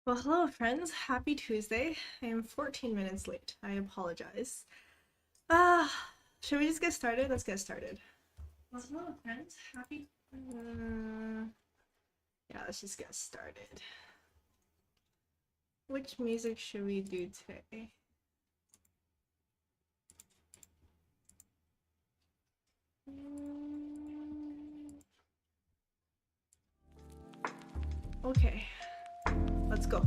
Well, hello, friends. Happy Tuesday. I am 14 minutes late. I apologize. Ah, should we just get started? Let's get started. Well, hello, friends. Happy. Yeah, let's just get started. Which music should we do today? Okay, let's go.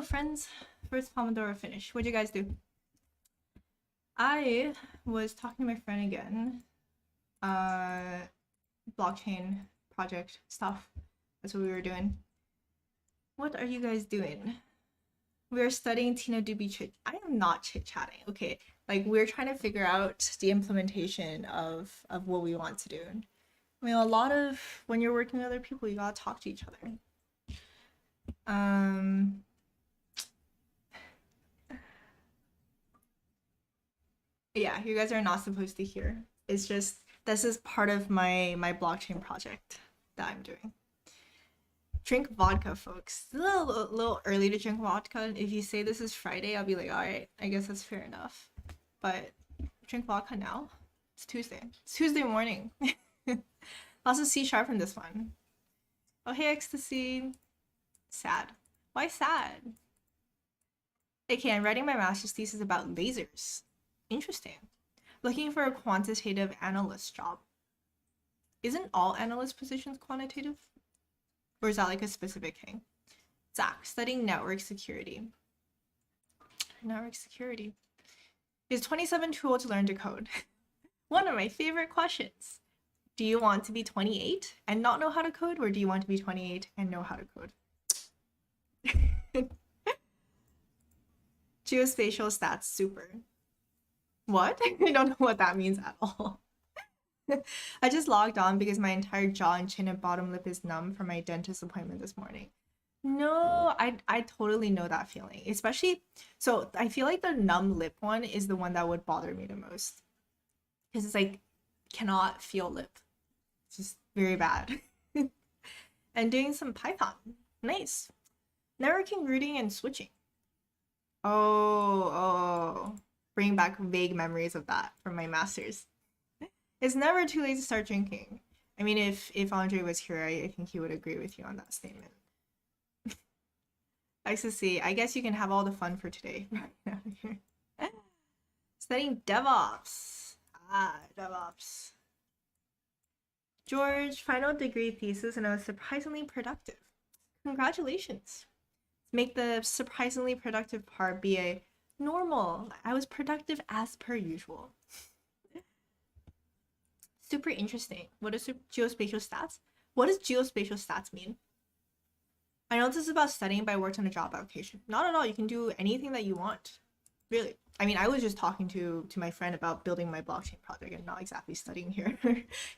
friends. First Pomodoro finish. What'd you guys do? I was talking to my friend again. Blockchain project stuff. That's what we were doing. What are you guys doing? We're studying Tina Doobie chit. I am not chit-chatting. Okay, like we're trying to figure out the implementation of what we want to do. I mean, a lot of when you're working with other people, you gotta talk to each other. Yeah, you guys are not supposed to hear. It's just this is part of my blockchain project that I'm doing. Drink vodka, folks. It's a little early to drink vodka. If you say this is Friday, I'll be like, all right, I guess that's fair enough. But drink vodka now. It's Tuesday. It's Tuesday morning. Lots of C# in this one. Oh, hey, ecstasy. Sad. Why sad? Okay, I'm writing my master's thesis about lasers. Interesting. Looking for a quantitative analyst job. Isn't all analyst positions quantitative? Or is that like a specific thing? Zach, studying network security. Network security. Is 27 too old to learn to code? One of my favorite questions. Do you want to be 28 and not know how to code, or do you want to be 28 and know how to code? Geospatial stats, super. What? I don't know what that means at all. I just logged on because my entire jaw and chin and bottom lip is numb from my dentist appointment this morning. No, I totally know that feeling. Especially, so I feel like the numb lip one is the one that would bother me the most. Because it's like, cannot feel lip. It's just very bad. And doing some Python. Nice. Networking, routing, and switching. Oh. Bring back vague memories of that from my master's. It's never too late to start drinking. I mean, if Andre was here, I think he would agree with you on that statement. Ecstasy, I guess you can have all the fun for today. Studying DevOps. DevOps. George, final degree thesis, and I was surprisingly productive. Congratulations. Make the surprisingly productive part be a normal. I was productive as per usual. Super interesting. What is geospatial stats? What does geospatial stats mean? I know this is about studying, but I worked on a job application. Not at all. You can do anything that you want. Really. I mean, I was just talking to my friend about building my blockchain project and not exactly studying here.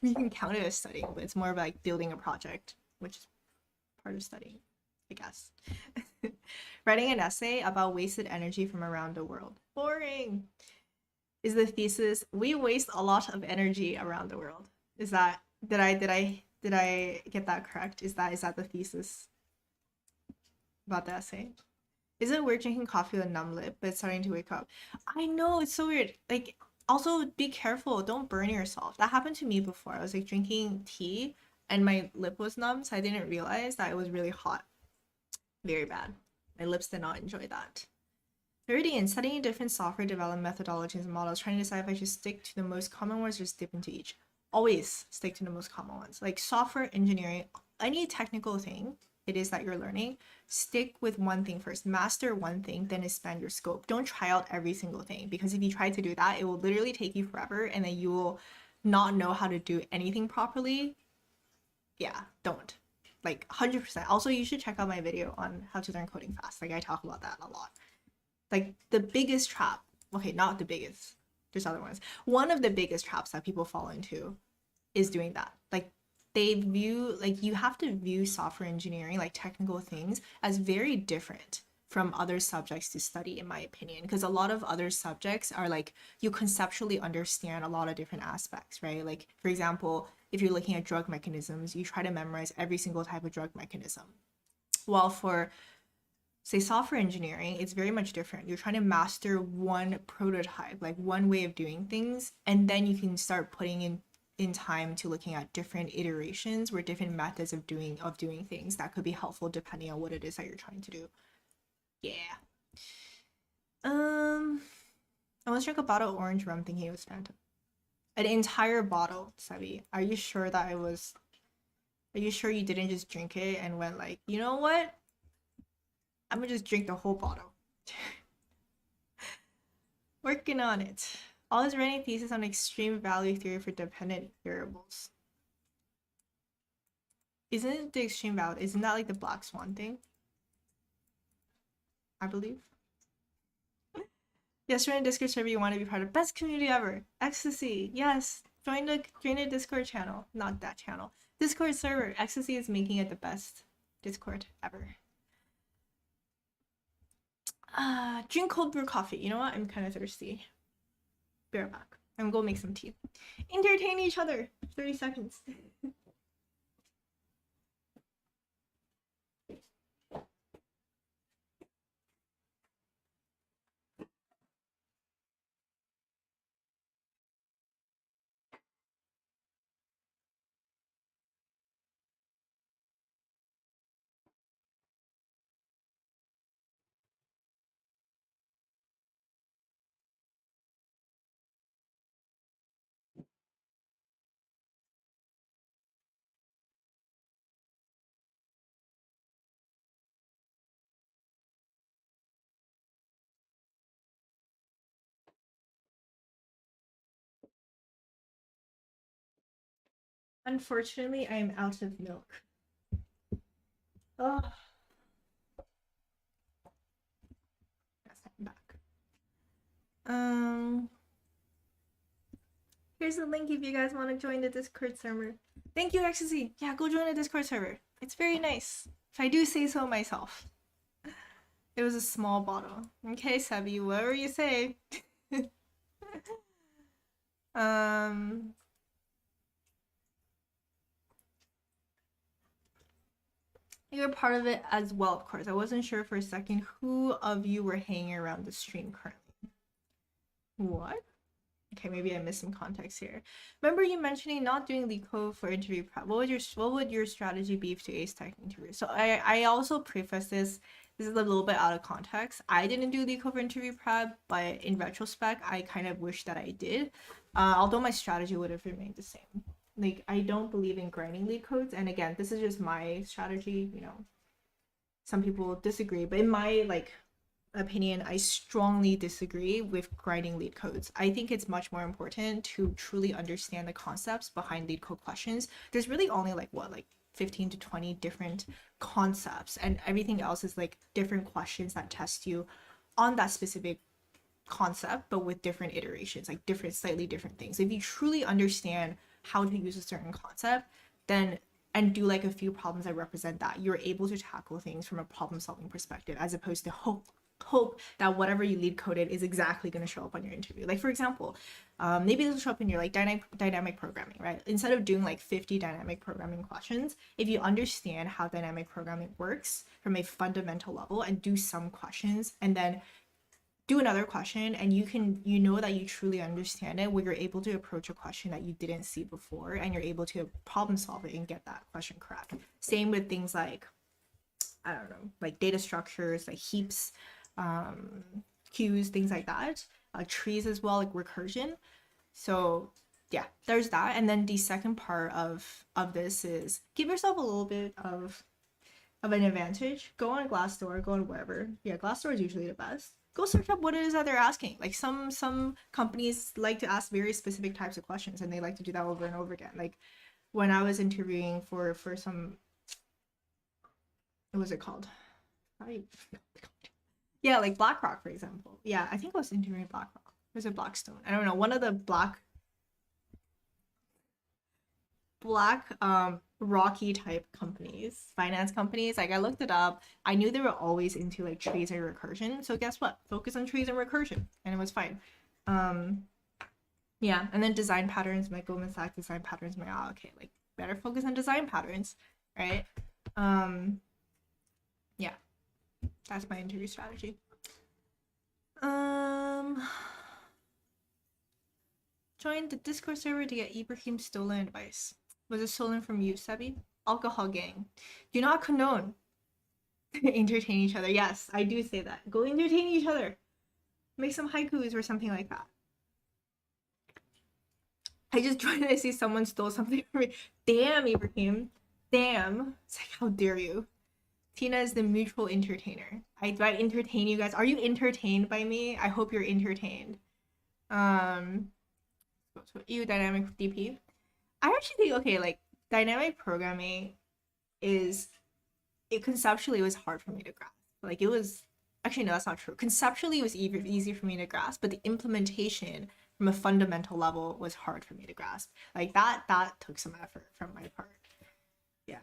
You can count it as studying, but it's more of like building a project, which is part of studying, I guess. Writing an essay about wasted energy from around the world. Boring. Is the thesis, we waste a lot of energy around the world. Is that, did I get that correct? Is that the thesis about the essay? Is it weird drinking coffee with a numb lip, but it's starting to wake up? I know, it's so weird. Like, also be careful, don't burn yourself. That happened to me before. I was like drinking tea and my lip was numb, so I didn't realize that it was really hot. Very bad. My lips did not enjoy that. 30 and studying different software development methodologies and models, trying to decide if I should stick to the most common ones or just dip into each. Always stick to the most common ones. Like software engineering, any technical thing it is that you're learning, stick with one thing first. Master one thing, then expand your scope. Don't try out every single thing, because if you try to do that, it will literally take you forever and then you will not know how to do anything properly. Yeah, don't. Like 100%. Also, you should check out my video on how to learn coding fast. Like I talk about that a lot. Like the biggest trap, okay, not the biggest, there's other ones. One of the biggest traps that people fall into is doing that. Like they view, like you have to view software engineering, like technical things, as very different from other subjects to study, in my opinion, because a lot of other subjects are like, you conceptually understand a lot of different aspects, right? Like, for example, if you're looking at drug mechanisms, you try to memorize every single type of drug mechanism. While for say software engineering, it's very much different. You're trying to master one prototype, like one way of doing things, and then you can start putting in time to looking at different iterations or different methods of doing things that could be helpful depending on what it is that you're trying to do. Yeah. I almost drank a bottle of orange rum thinking it was Fanta. An entire bottle, Sebi. Are you sure you didn't just drink it and went like, you know what? I'm gonna just drink the whole bottle. Working on it. All his writing thesis on extreme value theory for dependent variables. Isn't it the extreme value? Isn't that like the black swan thing? I believe. Yes, join a Discord server you want to be part of. Best community ever. Ecstasy. Yes. Join the Discord channel. Not that channel. Discord server. Ecstasy is making it the best Discord ever. Drink cold brew coffee. You know what? I'm kind of thirsty. Be right back. I'm gonna go make some tea. Entertain each other. 30 seconds. Unfortunately, I am out of milk. Oh. Yes, I'm back. Here's the link if you guys want to join the Discord server. Thank you, Ecstasy. Yeah, go join the Discord server. It's very nice. If I do say so myself. It was a small bottle. Okay, Sebi, whatever you say. You're part of it as well, of course. I wasn't sure for a second who of you were hanging around the stream currently. What? Okay, maybe I missed some context here. Remember you mentioning not doing lead code for interview prep. What would your strategy be to ace tech interview? So I also preface this. This is a little bit out of context. I didn't do lead code for interview prep, but in retrospect, I kind of wish that I did. Although my strategy would have remained the same. Like, I don't believe in grinding lead codes, and again, this is just my strategy. You know, some people disagree, but in my opinion, I strongly disagree with grinding lead codes. I think it's much more important to truly understand the concepts behind lead code questions. There's really only 15 to 20 different concepts, and everything else is different questions that test you on that specific concept, but with different iterations, slightly different things. If you truly understand how to use a certain concept, then and do a few problems that represent that, you're able to tackle things from a problem solving perspective, as opposed to hope that whatever you lead coded is exactly going to show up on your interview. For example, maybe this will show up in your dynamic programming, right? Instead of doing 50 dynamic programming questions, if you understand how dynamic programming works from a fundamental level and do some questions and then do another question, and you know that you truly understand it, where you're able to approach a question that you didn't see before, and you're able to problem solve it and get that question correct. Same with things I don't know, data structures, heaps, queues, things like that, trees as well, recursion. So yeah, there's that. And then the second part of this is give yourself a little bit of an advantage. Go on Glassdoor, go on wherever. Yeah, Glassdoor is usually the best. Go search up what it is that they're asking. Some companies like to ask very specific types of questions, and they like to do that over and over again. When I was interviewing for some, what was it called? Yeah, BlackRock, for example. Yeah, I think I was interviewing BlackRock. Or was it Blackstone? I don't know. One of the black rocky type companies, finance companies. I looked it up. I knew they were always into trees and recursion. So guess what? Focus on trees and recursion, and it was fine. Yeah, and then design patterns. My Goldman Sachs design patterns. Okay, better focus on design patterns, right? Yeah, that's my interview strategy. Join the Discord server to get Ibrahim's stolen advice. Was it stolen from you, Sebi? Alcohol gang. Do not condone. Entertain each other. Yes, I do say that. Go entertain each other. Make some haikus or something like that. I just joined and I see someone stole something from me. Damn, Ibrahim. Damn. It's how dare you. Tina is the mutual entertainer. Do I entertain you guys? Are you entertained by me? I hope you're entertained. So EU dynamic DP. I actually think, okay, like dynamic programming conceptually it was hard for me to grasp. Like it was actually no, that's not true. Conceptually it was easy for me to grasp, but the implementation from a fundamental level was hard for me to grasp. Like that took some effort from my part. Yeah.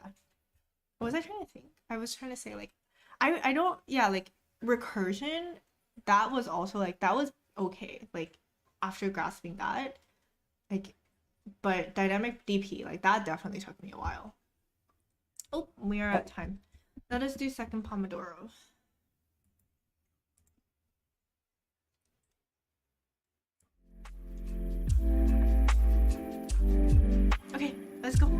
What was I trying to think? I was trying to say like I don't, yeah, like recursion, that was also like that was okay. Like after grasping that, like, but dynamic DP, like that definitely took me a while. Oh, we are at time. Let us do second Pomodoro. Okay, let's go.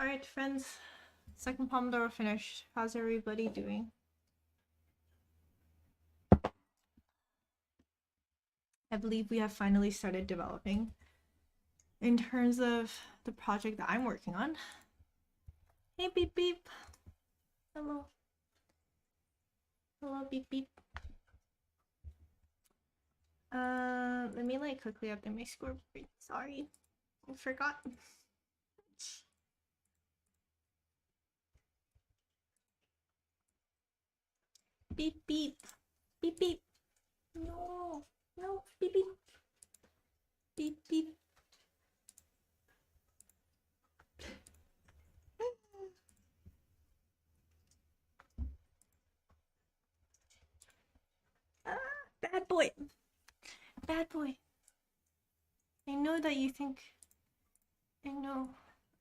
Alright, friends. Second Pomodoro finished. How's everybody doing? I believe we have finally started developing. In terms of the project that I'm working on. Hey, beep beep. Hello. Hello, beep beep. Let me like quickly update my scoreboard. Sorry, I forgot. Beep beep. Beep beep. No, no, beep beep. Beep beep. Bad boy. Bad boy. I know that you think. I know.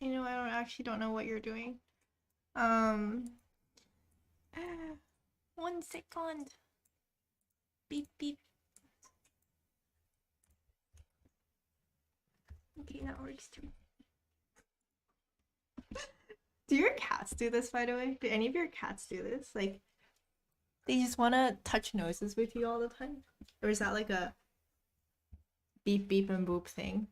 I actually don't know what you're doing. 1 second. Beep beep. Okay, that works too. Do your cats do this, by the way? Do any of your cats do this? Like, they just want to touch noses with you all the time? Or is that like a beep beep and boop thing?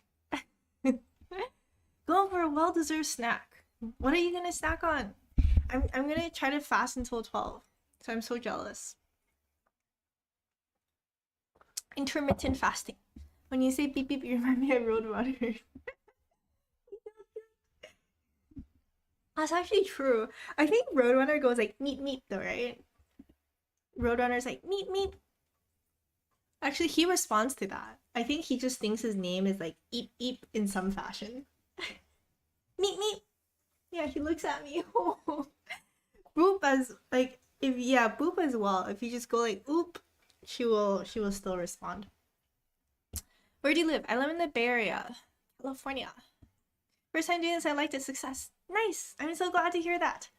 Go for a well-deserved snack. What are you gonna snack on? I'm gonna try to fast until 12. So I'm so jealous. Intermittent fasting. When you say beep beep, you remind me of Roadrunner. That's actually true. I think Roadrunner goes like meep meep though, right? Roadrunner's like meep meep. Actually, he responds to that. I think he just thinks his name is like eep eep in some fashion. Meep meep. Yeah, he looks at me. Boop as like boop as well. If you just go like oop, she will still respond. Where do you live? I live in the Bay Area, California. First time doing this, I liked it. Success. Nice. I'm so glad to hear that.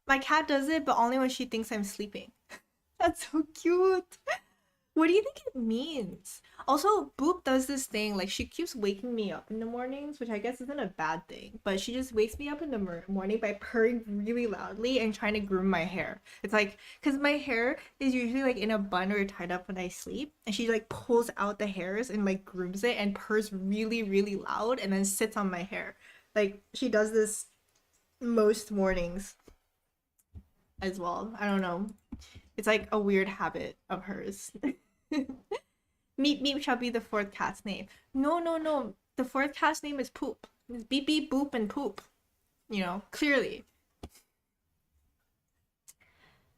My cat does it, but only when she thinks I'm sleeping. That's so cute. What do you think it means? Also, Boop does this thing, like she keeps waking me up in the mornings, which I guess isn't a bad thing, but she just wakes me up in the morning by purring really loudly and trying to groom my hair. It's like, because my hair is usually like in a bun or tied up when I sleep, and she like pulls out the hairs and like grooms it and purrs really, really loud and then sits on my hair. Like, she does this most mornings as well. I don't know. It's like a weird habit of hers. Meep Meep shall be the fourth cat's name. No. The fourth cat's name is Poop. It's beep beep boop and poop. You know, clearly.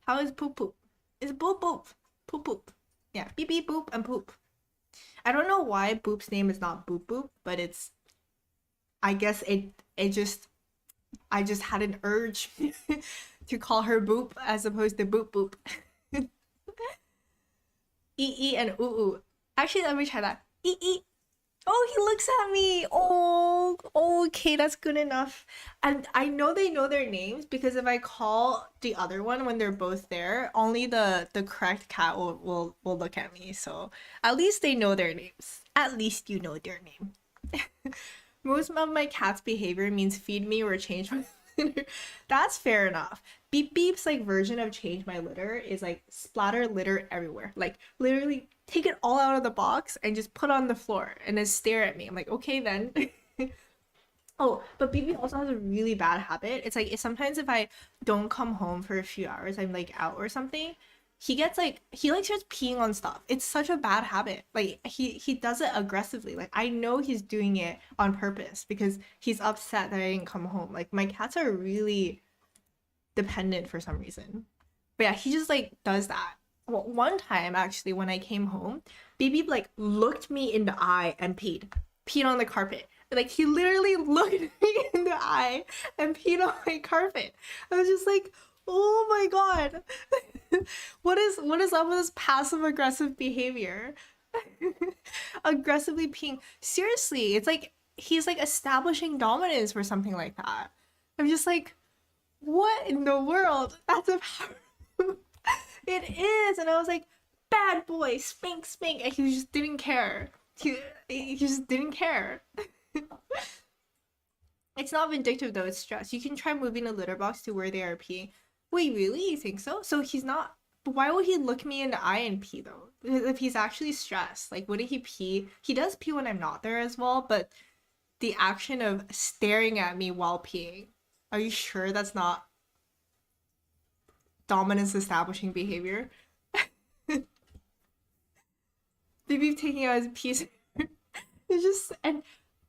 How is Poop Poop? It's boop boop. Poop poop. Yeah, beep beep boop and poop. I don't know why Boop's name is not Boop Boop, but it's, I guess I just had an urge to call her Boop as opposed to Boop Boop. E and ooh. Actually, let me try that. E. Oh, he looks at me. Oh, okay, that's good enough. And I know they know their names because if I call the other one when they're both there, only the correct cat will look at me. So at least they know their names. At least you know their name. Most of my cat's behavior means feed me or change my litter. That's fair enough. Beep Beep's like version of change my litter is like splatter litter everywhere. Like literally take it all out of the box and just put on the floor and then stare at me. I'm like, okay then. Oh, but Beep Beep also has a really bad habit. It's like sometimes if I don't come home for a few hours, I'm like out or something, he gets like he starts peeing on stuff. It's such a bad habit. Like he does it aggressively. Like I know he's doing it on purpose because he's upset that I didn't come home. Like my cats are really dependent for some reason. But yeah, he just like does that. Well, one time actually when I came home, Baby like looked me in the eye and peed on the carpet. Like he literally looked me in the eye and peed on my carpet. I was just like, oh my god. What is up with this passive aggressive behavior? Aggressively peeing. Seriously, it's like he's like establishing dominance or something like that. I'm just like, what in the world? That's a power. It is. And I was like, bad boy, spank. And he just didn't care. He just didn't care. It's not vindictive though, it's stress. You can try moving the litter box to where they are peeing. Wait, really? You think so? So he's not. But why would he look me in the eye and pee though? If he's actually stressed, like wouldn't he pee? He does pee when I'm not there as well, but the action of staring at me while peeing, are you sure that's not dominance establishing behavior? Maybe taking out his piece. It's just, and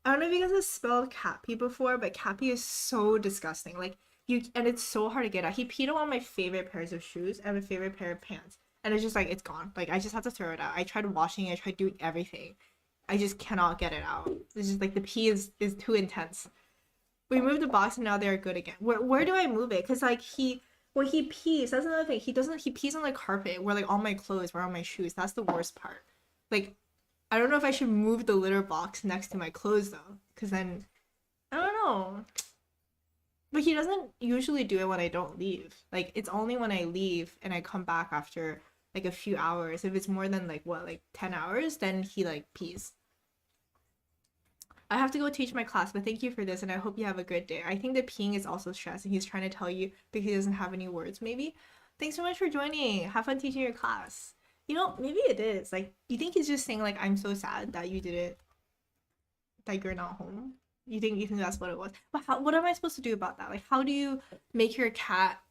I don't know if you guys have spelled cat pee before, but cat pee is so disgusting. Like you, and it's so hard to get out. He peed on one of my favorite pairs of shoes and my favorite pair of pants, and it's just like it's gone. Like I just have to throw it out. I tried washing it, I tried doing everything. I just cannot get it out. It's just like the pee is too intense. We moved the box and now they're good again. Where do I move it? Cause like when he pees, that's another thing. He pees on the carpet where like all my clothes were on my shoes. That's the worst part. Like I don't know if I should move the litter box next to my clothes though, because then I don't know. But he doesn't usually do it when I don't leave. Like it's only when I leave and I come back after like a few hours. If it's more than like what, like 10 hours, then he like pees. I have to go teach my class, but thank you for this and I hope you have a good day. I think the peeing is also stress and he's trying to tell you because he doesn't have any words maybe. Thanks so much for joining. Have fun teaching your class. You know, maybe it is. Like, you think he's just saying, like, I'm so sad that you did it, that you're not home? You think that's what it was? But what am I supposed to do about that? Like, how do you make your cat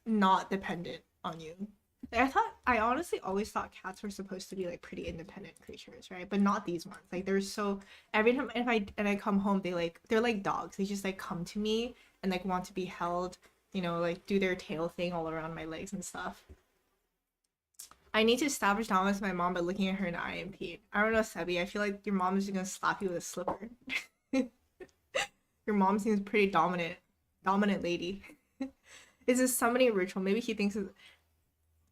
not dependent on you? Like, I honestly always thought cats were supposed to be, like, pretty independent creatures, right? But not these ones. Like, they're so, every time I come home, they're like dogs. They just, like, come to me and, like, want to be held, you know, like, do their tail thing all around my legs and stuff. I need to establish dominance with my mom by looking at her in the eye and pee. I don't know, Sebi. I feel like your mom is just gonna slap you with a slipper. Your mom seems pretty dominant lady. Is this summoning ritual? Maybe he thinks it's...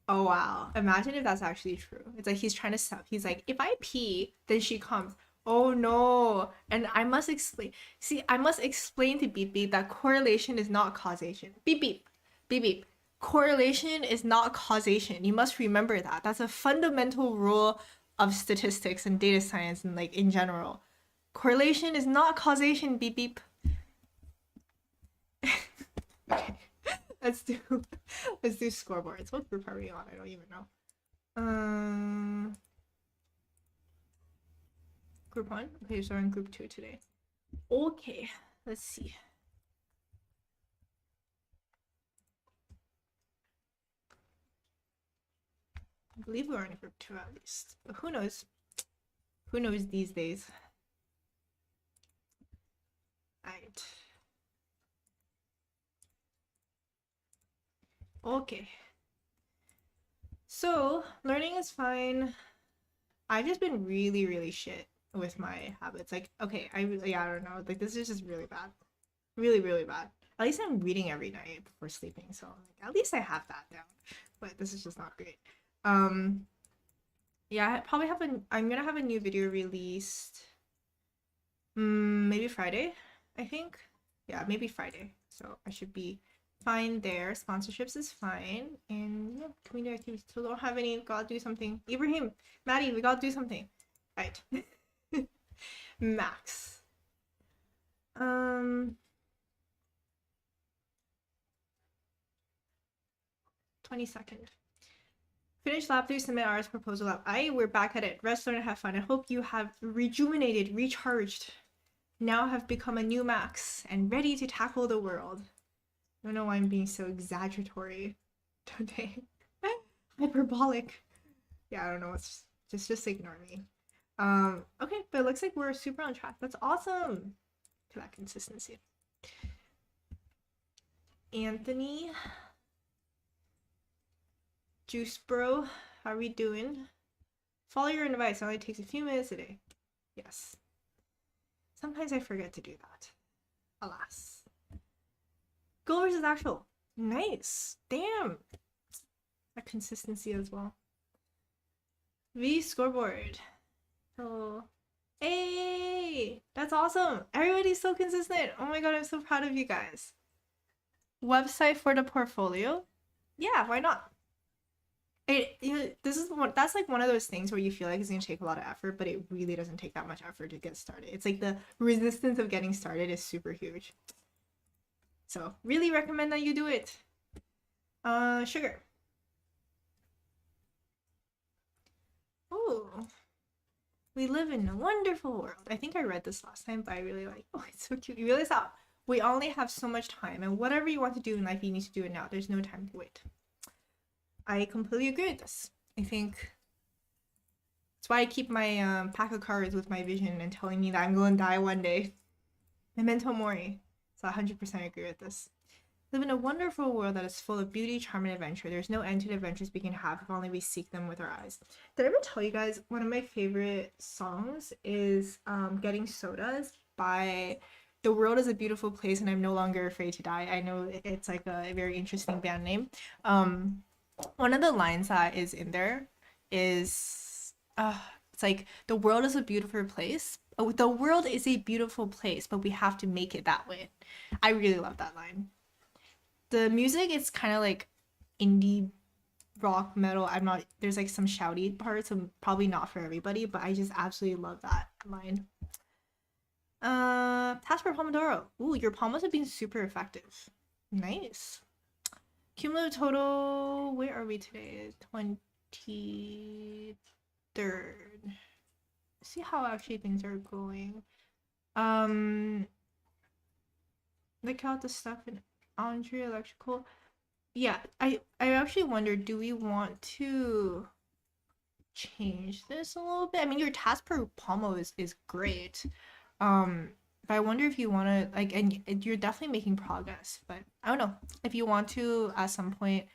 Oh wow. Imagine if that's actually true. It's like he's trying to stop. He's like, if I pee, then she comes. Oh no. And I must explain. See, I must explain to Beep Beep that correlation is not causation. Beep Beep. Beep Beep. Correlation is not causation. You must remember that. That's a fundamental rule of statistics and data science and like in general. Correlation is not causation, beep beep. Okay. Let's do scoreboards. What group are we on? I don't even know. Group 1? Okay, so we're in group 2 today. Okay, let's see. I believe we're in group 2 at least. But who knows? Who knows these days? Alright. Okay. So, learning is fine. I've just been really, really shit with my habits. Like, okay, I don't know. Like, this is just really bad. Really, really bad. At least I'm reading every night before sleeping, so like, at least I have that down. But this is just not great. Yeah, I probably I'm gonna have a new video released maybe Friday, I think. Yeah, maybe Friday. So I should be fine there. Sponsorships is fine. And yeah, community activities. So don't have any, gotta do something. Ibrahim, Maddie, we gotta do something. Right. Max. 22nd. Finish lab 3, submit ours proposal lab. We're back at it. Rest, learn, and have fun. I hope you have rejuvenated, recharged, now have become a new Max and ready to tackle the world. I don't know why I'm being so exaggeratory today. Hyperbolic. Yeah, I don't know. It's just ignore me. Okay, but it looks like we're super on track. That's awesome. To that consistency. Anthony. Juice bro, how are we doing? Follow your advice. It only takes a few minutes a day. Yes. Sometimes I forget to do that. Alas. Goal versus actual. Nice. Damn. That consistency as well. V scoreboard. Oh. Hey! That's awesome. Everybody's so consistent. Oh my god, I'm so proud of you guys. Website for the portfolio? Yeah, why not? This is that's like one of those things where you feel like it's gonna take a lot of effort, but it really doesn't take that much effort to get started. It's like the resistance of getting started is super huge. So really recommend that you do it. Sugar. Oh, we live in a wonderful world. I think I read this last time, but I really like. Oh, it's so cute. You realize how we only have so much time, and whatever you want to do in life, you need to do it now. There's no time to wait. I completely agree with this. I think that's why I keep my pack of cards with my vision and telling me that I'm going to die one day. Memento mori. So I 100% agree with this. Live in a wonderful world that is full of beauty, charm, and adventure. There's no end to the adventures we can have if only we seek them with our eyes. Did I ever tell you guys one of my favorite songs is Getting Sodas by The World is a Beautiful Place and I'm No Longer Afraid to Die. I know it's like a very interesting band name. One of the lines that is in there is it's like the world is a beautiful place. Oh, the world is a beautiful place, but we have to make it that way. I really love that line. The music is kind of like indie rock metal. There's like some shouty parts, so probably not for everybody, but I just absolutely love that line. Task for Pomodoro. Ooh, your pomos have been super effective. Nice. Cumulative total, where are we today? 23rd. See how actually things are going. Look out the stuff in Andre Electrical. Yeah, I actually wonder, do we want to change this a little bit? I mean, your task per pomo is great. But I wonder if you want to like, and you're definitely making progress, but I don't know. If you want to at some point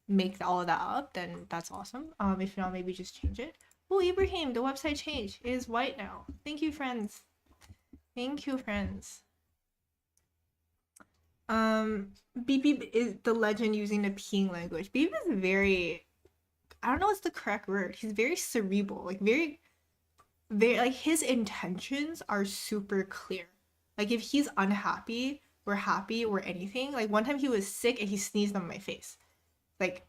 make all of that up, then that's awesome. If not, maybe just change it. Oh, Ibrahim, the website changed. It is white now. Thank you, friends. Thank you, friends. Beep Beep is the legend using the peeing language. Beep is very, I don't know what's the correct word. He's very cerebral, like very, like his intentions are super clear. Like if he's unhappy or happy or anything, like one time he was sick and he sneezed on my face. Like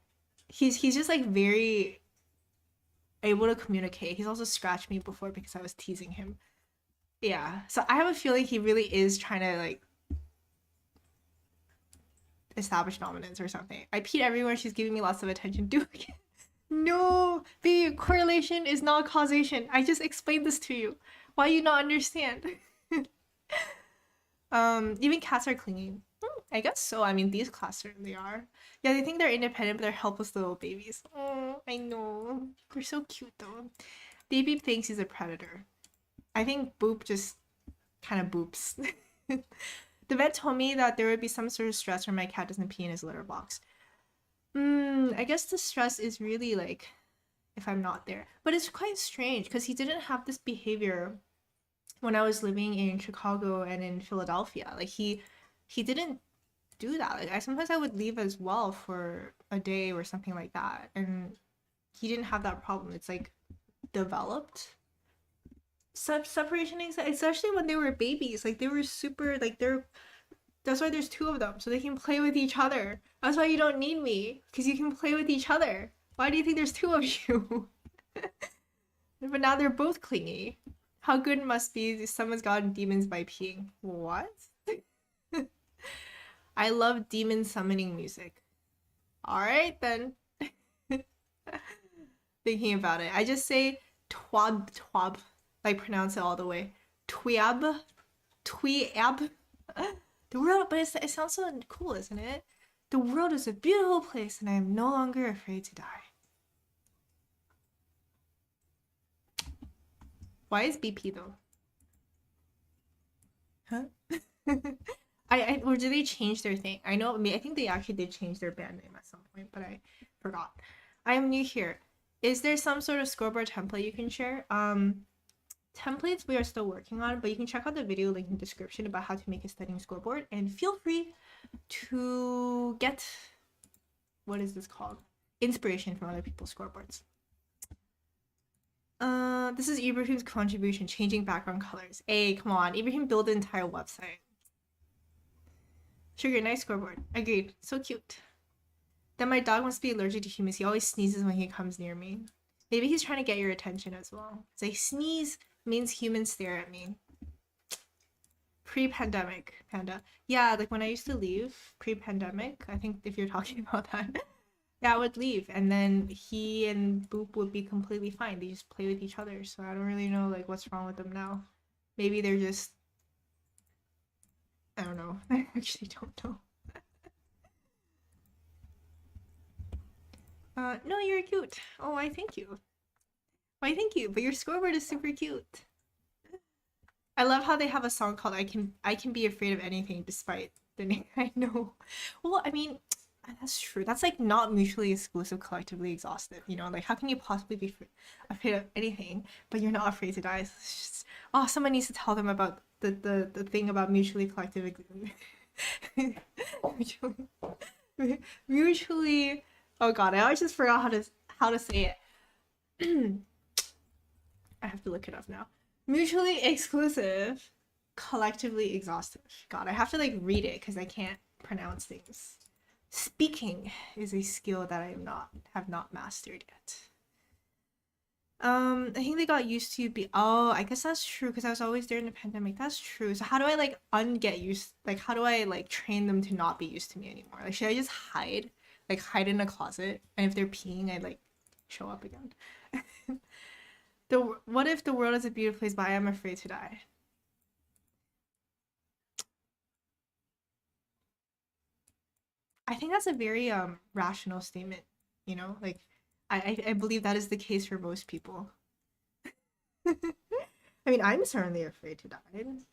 he's just like very able to communicate. He's also scratched me before because I was teasing him. Yeah, so I have a feeling he really is trying to like establish dominance or something. I peed everywhere. She's giving me lots of attention. Do it again. No, baby, correlation is not causation. I just explained this to you. Why you not understand? Even cats are clingy. I guess so. I mean, these cats certainly are. Yeah, they think they're independent, but they're helpless little babies. Oh, I know. They're so cute though. Baby thinks he's a predator. I think Boop just kind of boops. The vet told me that there would be some sort of stress when my cat doesn't pee in his litter box. I guess the stress is really like if I'm not there. But it's quite strange because he didn't have this behavior when I was living in Chicago and in Philadelphia. Like he didn't do that. Like sometimes I would leave as well for a day or something like that, and he didn't have that problem. It's like developed separation anxiety, especially when they were babies. Like they were super like that's why there's two of them, so they can play with each other. That's why you don't need me, because you can play with each other. Why do you think there's two of you? But now they're both clingy. How good it must be if someone's gotten demons by peeing. What? I love demon summoning music. Alright then. Thinking about it. I just say twab. Like pronounce it all the way. Tweab. The world, but it sounds so cool, isn't it? The world is a beautiful place and I am no longer afraid to die. Why is BP though? Huh? Or did they change their thing? I know, I think they actually did change their band name at some point, but I forgot. I am new here. Is there some sort of scoreboard template you can share? Templates we are still working on, but you can check out the video link in the description about how to make a studying scoreboard, and feel free to get, what is this called? Inspiration from other people's scoreboards. This is Ibrahim's contribution, changing background colors. Hey, come on, Ibrahim built the entire website. Sugar, nice scoreboard. Agreed. So cute. Then my dog must be allergic to humans. He always sneezes when he comes near me. Maybe he's trying to get your attention as well. It's like sneeze means humans stare at me. Pre-pandemic, Panda. Yeah, like when I used to leave pre-pandemic, I think if you're talking about that, yeah, I would leave and then he and Boop would be completely fine. They just play with each other. So I don't really know like what's wrong with them now. Maybe they're just, I don't know. I actually don't know. No, you're cute. Oh, I thank you. Why, thank you. But your scoreboard is super cute. I love how they have a song called I can be afraid of anything despite the name. I know. Well, I mean, that's true. That's like not mutually exclusive, collectively exhaustive, you know? Like how can you possibly be afraid of anything, but you're not afraid to die? It's just, oh, someone needs to tell them about the thing about mutually collective mutually oh god, I always just forgot how to say it. I have to look it up now. Mutually exclusive, collectively exhaustive. God, I have to like read it because I can't pronounce things. Speaking is a skill that I have not mastered yet. I think they got used to be. Oh, I guess that's true because I was always there in the pandemic. That's true. So how do I like unget used? Like how do I like train them to not be used to me anymore? Like should I just hide? Like hide in a closet, and if they're peeing, I like show up again. What if the world is a beautiful place, but I am afraid to die? I think that's a very rational statement, you know? Like I believe that is the case for most people. I mean, I'm certainly afraid to die. That's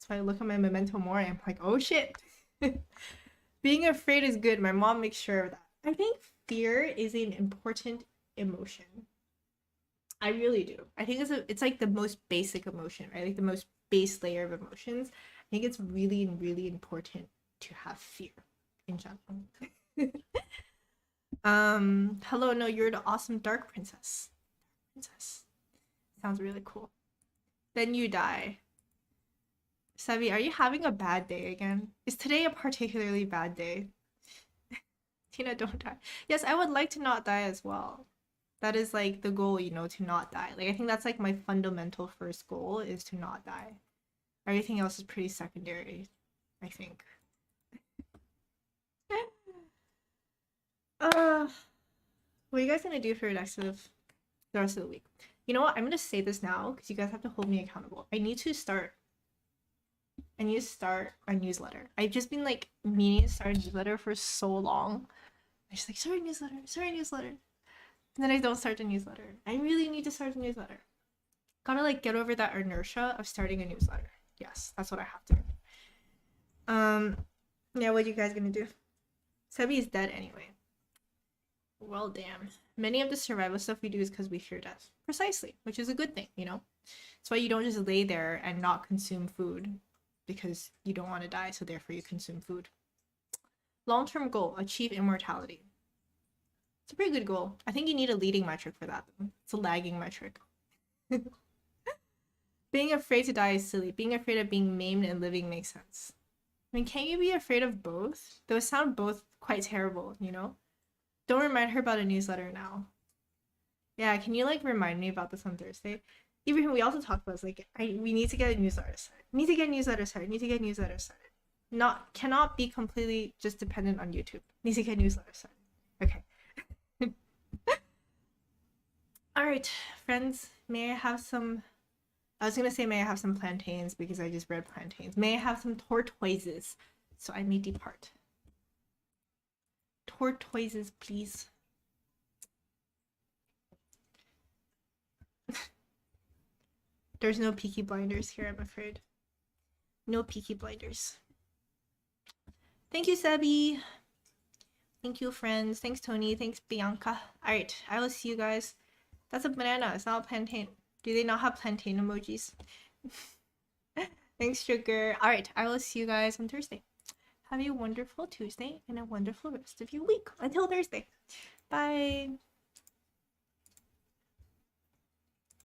why I look at my memento mori. I'm like, oh shit. Being afraid is good. My mom makes sure of that. I think fear is an important emotion. I really do. I think it's like the most basic emotion, right? Like the most base layer of emotions. I think it's really, really important to have fear in general. Hello, no, you're the awesome dark princess. Princess. Sounds really cool. Then you die. Sebi, are you having a bad day again? Is today a particularly bad day? Tina, don't die. Yes, I would like to not die as well. That is like the goal, you know, to not die. Like I think that's like my fundamental first goal is to not die. Everything else is pretty secondary, I think. What are you guys gonna do for the rest of the week? You know what? I'm gonna say this now because you guys have to hold me accountable. I need to start a newsletter. I've just been like meaning to start a newsletter for so long. I'm just like, start a newsletter. And then I don't start a newsletter. I really need to start a newsletter. Gotta like get over that inertia of starting a newsletter. Yes, that's what I have to do. Yeah, what are you guys gonna do? Sebi is dead anyway. Well, damn. Many of the survival stuff we do is because we fear death. Precisely, which is a good thing, you know? That's why you don't just lay there and not consume food because you don't want to die, so therefore you consume food. Long-term goal, achieve immortality. It's a pretty good goal. I think you need a leading metric for that, though. It's a lagging metric. Being afraid to die is silly. Being afraid of being maimed and living makes sense. I mean, can't you be afraid of both? Those sound both quite terrible, you know? Don't remind her about a newsletter now. Yeah, can you like remind me about this on Thursday? Even we also talked about like we need to get a newsletter started. Need to get newsletter started. Cannot be completely just dependent on YouTube. Need to get newsletter started. Okay. All right, friends. May I have some? I was gonna say may I have some plantains because I just read plantains. May I have some tortoises so I may depart. Tortoises, please. There's no Peaky Blinders here, I'm afraid. No Peaky Blinders. Thank you, Sebi. Thank you, friends. Thanks, Tony. Thanks, Bianca. Alright, I will see you guys. That's a banana. It's not a plantain. Do they not have plantain emojis? Thanks, Sugar. Alright, I will see you guys on Thursday. Have a wonderful Tuesday and a wonderful rest of your week. Until Thursday. Bye.